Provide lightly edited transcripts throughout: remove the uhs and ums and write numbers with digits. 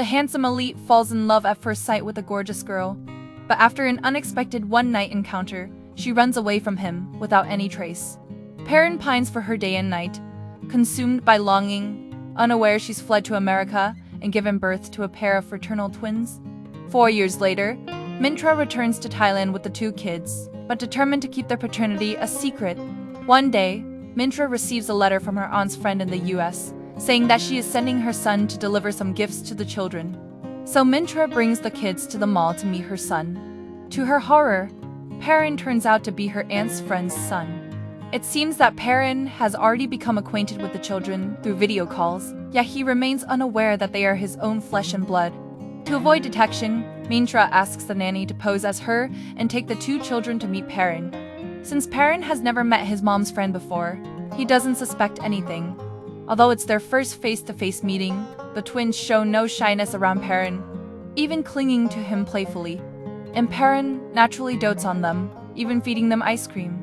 The handsome elite falls in love at first sight with a gorgeous girl, but after an unexpected one-night encounter, she runs away from him without any trace. Parin pines for her day and night, consumed by longing, unaware she's fled to America and given birth to a pair of fraternal twins. 4 years later, Mintra returns to Thailand with the 2 kids, but determined to keep their paternity a secret. One day, Mintra receives a letter from her aunt's friend in the US, saying that she is sending her son to deliver some gifts to the children. So Mintra brings the kids to the mall to meet her son. To her horror, Parin turns out to be her aunt's friend's son. It seems that Parin has already become acquainted with the children through video calls, yet he remains unaware that they are his own flesh and blood. To avoid detection, Mintra asks the nanny to pose as her and take the 2 children to meet Parin. Since Parin has never met his mom's friend before, he doesn't suspect anything. Although it's their first face-to-face meeting, the twins show no shyness around Parin, even clinging to him playfully. And Parin naturally dotes on them, even feeding them ice cream.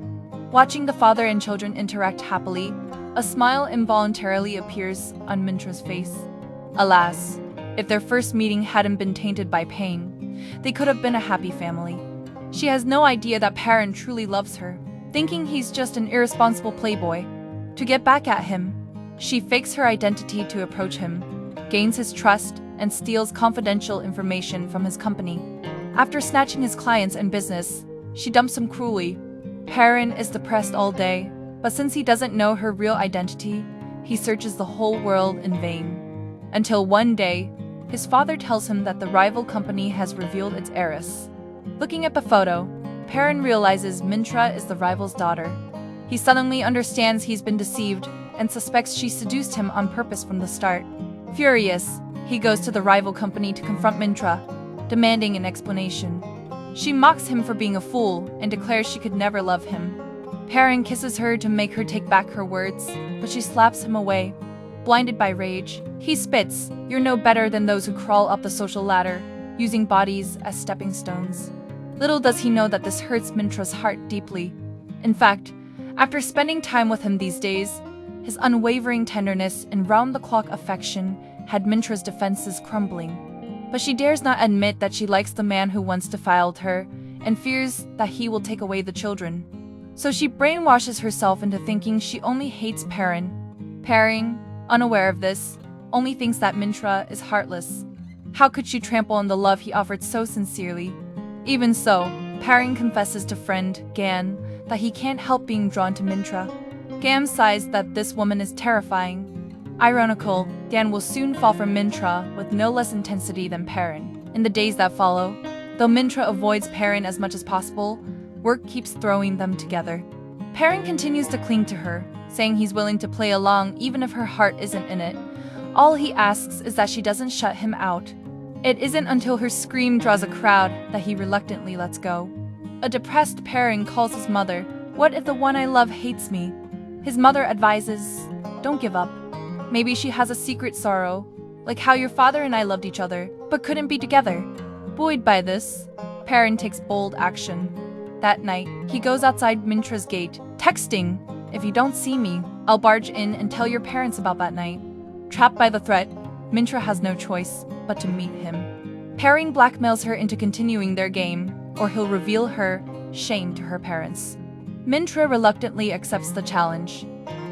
Watching the father and children interact happily, a smile involuntarily appears on Mintra's face. Alas, if their first meeting hadn't been tainted by pain, they could have been a happy family. She has no idea that Parin truly loves her, thinking he's just an irresponsible playboy. To get back at him, she fakes her identity to approach him, gains his trust, and steals confidential information from his company. After snatching his clients and business, she dumps him cruelly. Parin is depressed all day, but since he doesn't know her real identity, he searches the whole world in vain. Until one day, his father tells him that the rival company has revealed its heiress. Looking at the photo, Parin realizes Mintra is the rival's daughter. He suddenly understands he's been deceived and suspects she seduced him on purpose from the start. Furious, he goes to the rival company to confront Mintra, demanding an explanation. She mocks him for being a fool and declares she could never love him. Parin kisses her to make her take back her words, but she slaps him away. Blinded by rage, he spits, "You're no better than those who crawl up the social ladder, using bodies as stepping stones." Little does he know that this hurts Mintra's heart deeply. In fact, after spending time with him these days, his unwavering tenderness and round-the-clock affection had Mintra's defenses crumbling. But she dares not admit that she likes the man who once defiled her and fears that he will take away the children. So she brainwashes herself into thinking she only hates Parin. Parin, unaware of this, only thinks that Mintra is heartless. How could she trample on the love he offered so sincerely? Even so, Parin confesses to friend Gan that he can't help being drawn to Mintra. Gan sighs that this woman is terrifying. Ironical, Gan will soon fall for Mintra with no less intensity than Parin. In the days that follow, though Mintra avoids Parin as much as possible, work keeps throwing them together. Parin continues to cling to her, saying he's willing to play along even if her heart isn't in it. All he asks is that she doesn't shut him out. It isn't until her scream draws a crowd that he reluctantly lets go. A depressed Parin calls his mother. "What if the one I love hates me?" His mother advises, "Don't give up. Maybe she has a secret sorrow, like how your father and I loved each other, but couldn't be together." Buoyed by this, Parin takes bold action. That night, he goes outside Mintra's gate, texting, "If you don't see me, I'll barge in and tell your parents about that night." Trapped by the threat, Mintra has no choice but to meet him. Parin blackmails her into continuing their game, or he'll reveal her shame to her parents. Mintra reluctantly accepts the challenge.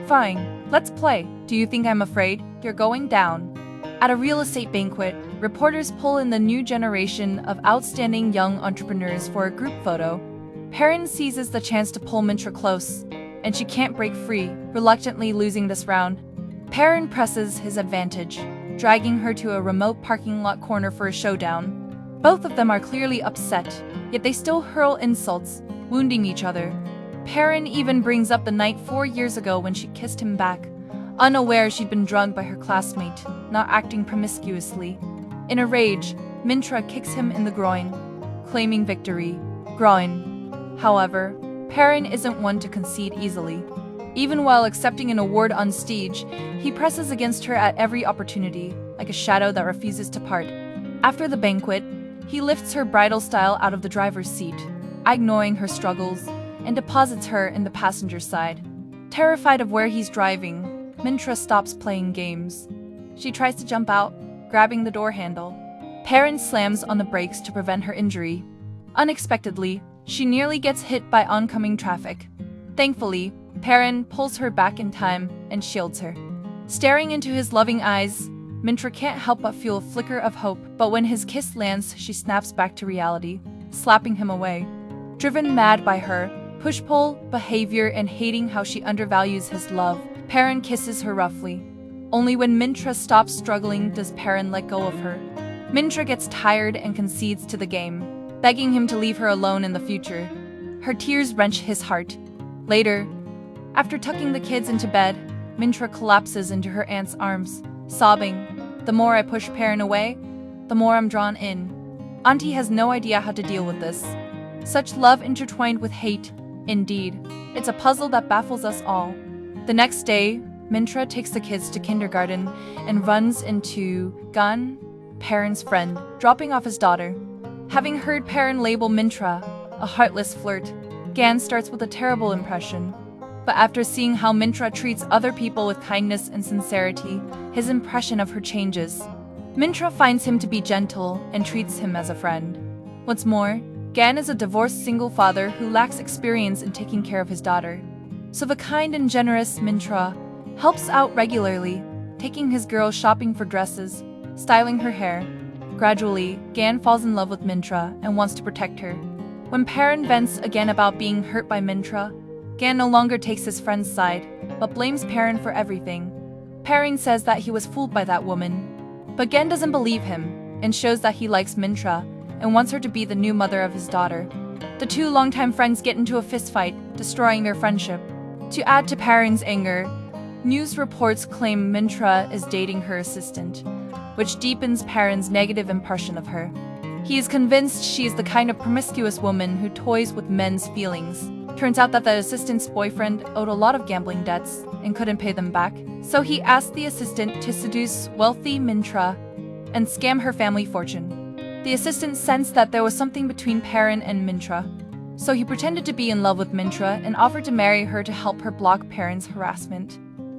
"Fine, let's play. Do you think I'm afraid? You're going down." At a real estate banquet, reporters pull in the new generation of outstanding young entrepreneurs for a group photo. Parin seizes the chance to pull Mintra close, and she can't break free, reluctantly losing this round. Parin presses his advantage, dragging her to a remote parking lot corner for a showdown. Both of them are clearly upset, yet they still hurl insults, wounding each other. Parin even brings up the night 4 years ago when she kissed him back, unaware she'd been drugged by her classmate, not acting promiscuously. In a rage, Mintra kicks him in the groin, claiming victory. Groin. However, Parin isn't one to concede easily. Even while accepting an award on stage, he presses against her at every opportunity, like a shadow that refuses to part. After the banquet, he lifts her bridal style out of the driver's seat, ignoring her struggles, and deposits her in the passenger side. Terrified of where he's driving, Mintra stops playing games. She tries to jump out, grabbing the door handle. Parin slams on the brakes to prevent her injury. Unexpectedly, she nearly gets hit by oncoming traffic. Thankfully, Parin pulls her back in time and shields her. Staring into his loving eyes, Mintra can't help but feel a flicker of hope, but when his kiss lands, she snaps back to reality, slapping him away. Driven mad by her push-pull behavior and hating how she undervalues his love, Parin kisses her roughly. Only when Mintra stops struggling does Parin let go of her. Mintra gets tired and concedes to the game, begging him to leave her alone in the future. Her tears wrench his heart. Later, after tucking the kids into bed, Mintra collapses into her aunt's arms, sobbing. The more I push Parin away, the more I'm drawn in. Auntie has no idea how to deal with this. Such love intertwined with hate. Indeed, it's a puzzle that baffles us all. The next day, Mintra takes the kids to kindergarten and runs into Gan, Parin's friend, dropping off his daughter. Having heard Parin label Mintra a heartless flirt, Gan starts with a terrible impression. But after seeing how Mintra treats other people with kindness and sincerity, his impression of her changes. Mintra finds him to be gentle and treats him as a friend. What's more, Gan is a divorced single father who lacks experience in taking care of his daughter. So the kind and generous Mintra helps out regularly, taking his girl shopping for dresses, styling her hair. Gradually, Gan falls in love with Mintra and wants to protect her. When Parin vents again about being hurt by Mintra, Gan no longer takes his friend's side, but blames Parin for everything. Parin says that he was fooled by that woman. But Gan doesn't believe him, and shows that he likes Mintra, and wants her to be the new mother of his daughter. The two longtime friends get into a fistfight, destroying their friendship. To add to Parin's anger, news reports claim Mintra is dating her assistant, which deepens Parin's negative impression of her. He is convinced she is the kind of promiscuous woman who toys with men's feelings. Turns out that the assistant's boyfriend owed a lot of gambling debts and couldn't pay them back, so he asked the assistant to seduce wealthy Mintra and scam her family fortune. The assistant sensed that there was something between Parin and Mintra, so he pretended to be in love with Mintra and offered to marry her to help her block Parin's harassment.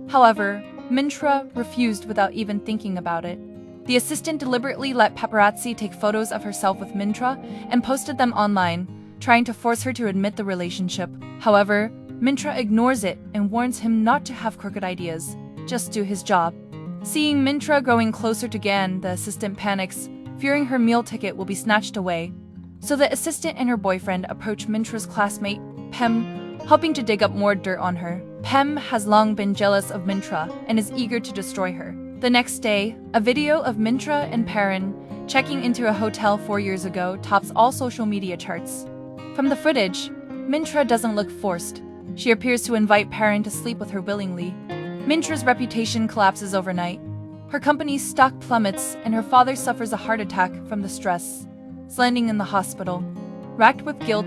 However, Mintra refused without even thinking about it. The assistant deliberately let paparazzi take photos of herself with Mintra and posted them online, trying to force her to admit the relationship. However, Mintra ignores it and warns him not to have crooked ideas, just do his job. Seeing Mintra growing closer to Gan, the assistant panics, fearing her meal ticket will be snatched away. So the assistant and her boyfriend approach Mintra's classmate, Pem, hoping to dig up more dirt on her. Pem has long been jealous of Mintra and is eager to destroy her. The next day, a video of Mintra and Parin checking into a hotel 4 years ago tops all social media charts. From the footage, Mintra doesn't look forced. She appears to invite Parin to sleep with her willingly. Mintra's reputation collapses overnight. Her company's stock plummets and her father suffers a heart attack from the stress, landing in the hospital. Racked with guilt,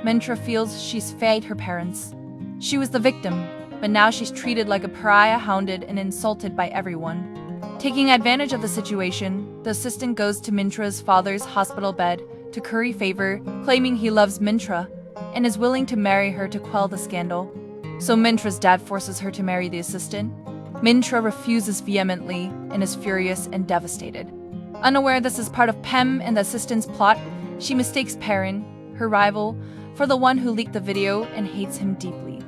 Mintra feels she's failed her parents. She was the victim, but now she's treated like a pariah, hounded and insulted by everyone. Taking advantage of the situation, the assistant goes to Mintra's father's hospital bed to curry favor, claiming he loves Mintra and is willing to marry her to quell the scandal. So Mintra's dad forces her to marry the assistant. Mintra refuses vehemently and is furious and devastated. Unaware this is part of Pem and the assistant's plot, she mistakes Parin, her rival, for the one who leaked the video and hates him deeply.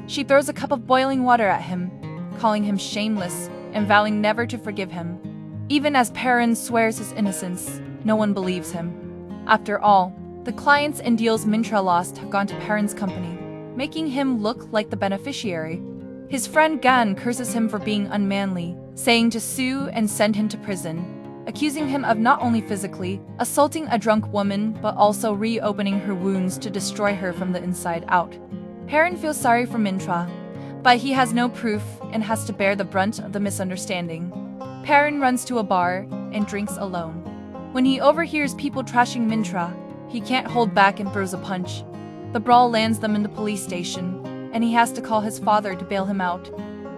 She throws a cup of boiling water at him, calling him shameless and vowing never to forgive him. Even as Parin swears his innocence, no one believes him. After all, the clients and deals Mintra lost have gone to Parin's company, making him look like the beneficiary. His friend Gan curses him for being unmanly, saying to sue and send him to prison, accusing him of not only physically assaulting a drunk woman, but also reopening her wounds to destroy her from the inside out. Parin feels sorry for Mintra, but he has no proof and has to bear the brunt of the misunderstanding. Parin runs to a bar and drinks alone. When he overhears people trashing Mintra, he can't hold back and throws a punch. The brawl lands them in the police station, and he has to call his father to bail him out.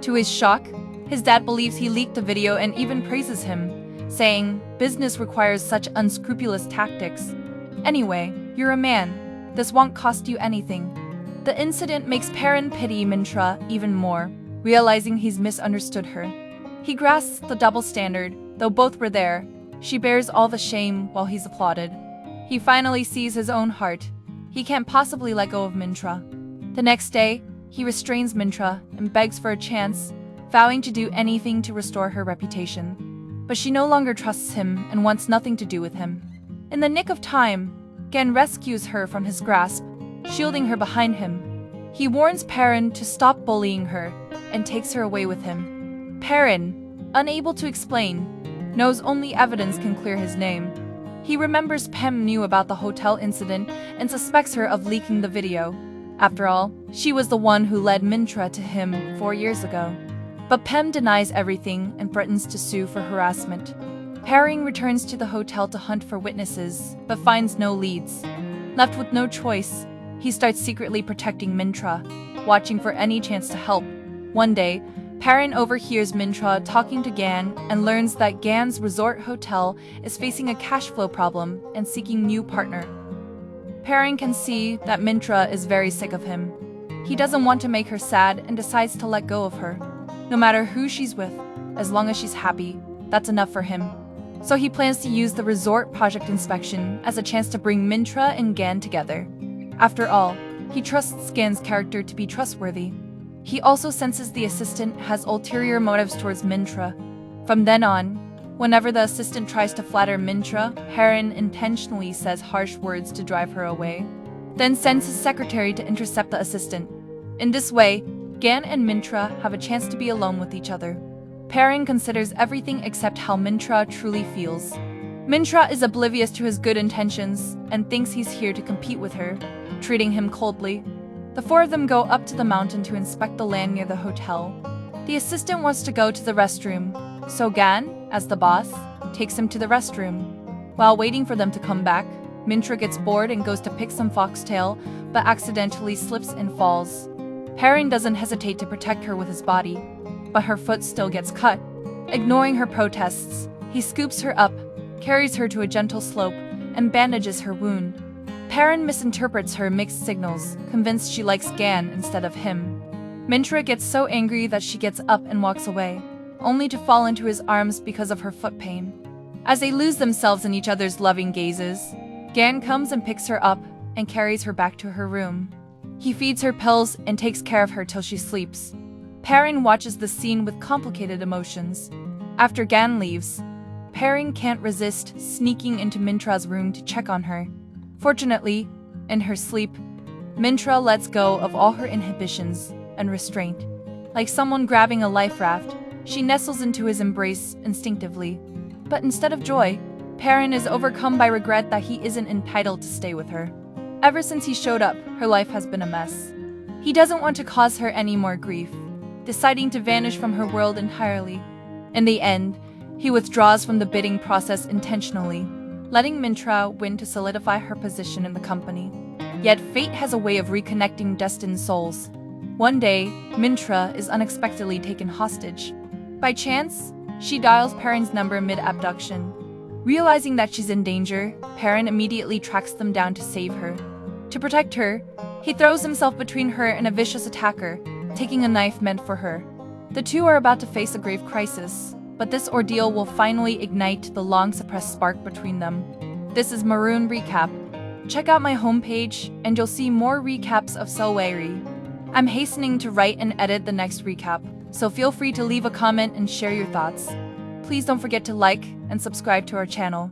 To his shock, his dad believes he leaked the video and even praises him, saying, "Business requires such unscrupulous tactics. Anyway, you're a man. This won't cost you anything." The incident makes Parin pity Mintra even more, realizing he's misunderstood her. He grasps the double standard, Though both were there, she bears all the shame while he's applauded. He finally sees his own heart. He can't possibly let go of Mintra. The next day, he restrains Mintra and begs for a chance, vowing to do anything to restore her reputation. But she no longer trusts him and wants nothing to do with him. In the nick of time, Gan rescues her from his grasp, shielding her behind him. He warns Parin to stop bullying her and takes her away with him. Parin, unable to explain, knows only evidence can clear his name. He remembers Pem knew about the hotel incident and suspects her of leaking the video. After all, she was the one who led Mintra to him 4 years ago. But Pem denies everything and threatens to sue for harassment. Parin returns to the hotel to hunt for witnesses, but finds no leads. Left with no choice, he starts secretly protecting Mintra, watching for any chance to help. One day, Parin overhears Mintra talking to Gan and learns that Gan's resort hotel is facing a cash flow problem and seeking new partner. Parin can see that Mintra is very sick of him. He doesn't want to make her sad and decides to let go of her. No matter who she's with, as long as she's happy, that's enough for him. So he plans to use the resort project inspection as a chance to bring Mintra and Gan together. After all, he trusts Gan's character to be trustworthy. He also senses the assistant has ulterior motives towards Mintra. From then on, whenever the assistant tries to flatter Mintra, Parin intentionally says harsh words to drive her away, then sends his secretary to intercept the assistant. In this way, Gan and Mintra have a chance to be alone with each other. Parin considers everything except how Mintra truly feels. Mintra is oblivious to his good intentions and thinks he's here to compete with her, treating him coldly. The four of them go up to the mountain to inspect the land near the hotel. The assistant wants to go to the restroom, so Gan, as the boss, takes him to the restroom. While waiting for them to come back, Mintra gets bored and goes to pick some foxtail, but accidentally slips and falls. Parin doesn't hesitate to protect her with his body, but her foot still gets cut. Ignoring her protests, he scoops her up, carries her to a gentle slope, and bandages her wound. Parin misinterprets her mixed signals, convinced she likes Gan instead of him. Mintra gets so angry that she gets up and walks away, only to fall into his arms because of her foot pain. As they lose themselves in each other's loving gazes, Gan comes and picks her up and carries her back to her room. He feeds her pills and takes care of her till she sleeps. Parin watches the scene with complicated emotions. After Gan leaves, Parin can't resist sneaking into Mintra's room to check on her. Fortunately, in her sleep, Mintra lets go of all her inhibitions and restraint. Like someone grabbing a life raft, she nestles into his embrace instinctively. But instead of joy, Parin is overcome by regret that he isn't entitled to stay with her. Ever since he showed up, her life has been a mess. He doesn't want to cause her any more grief, deciding to vanish from her world entirely. In the end, he withdraws from the bidding process intentionally, letting Mintra win to solidify her position in the company. Yet fate has a way of reconnecting destined souls. One day, Mintra is unexpectedly taken hostage. By chance, she dials Parin's number mid-abduction. Realizing that she's in danger, Parin immediately tracks them down to save her. To protect her, he throws himself between her and a vicious attacker, taking a knife meant for her. The two are about to face a grave crisis, but this ordeal will finally ignite the long-suppressed spark between them. This is Maroon Recap. Check out my homepage and you'll see more recaps of So Wayree. I'm hastening to write and edit the next recap, so feel free to leave a comment and share your thoughts. Please don't forget to like and subscribe to our channel.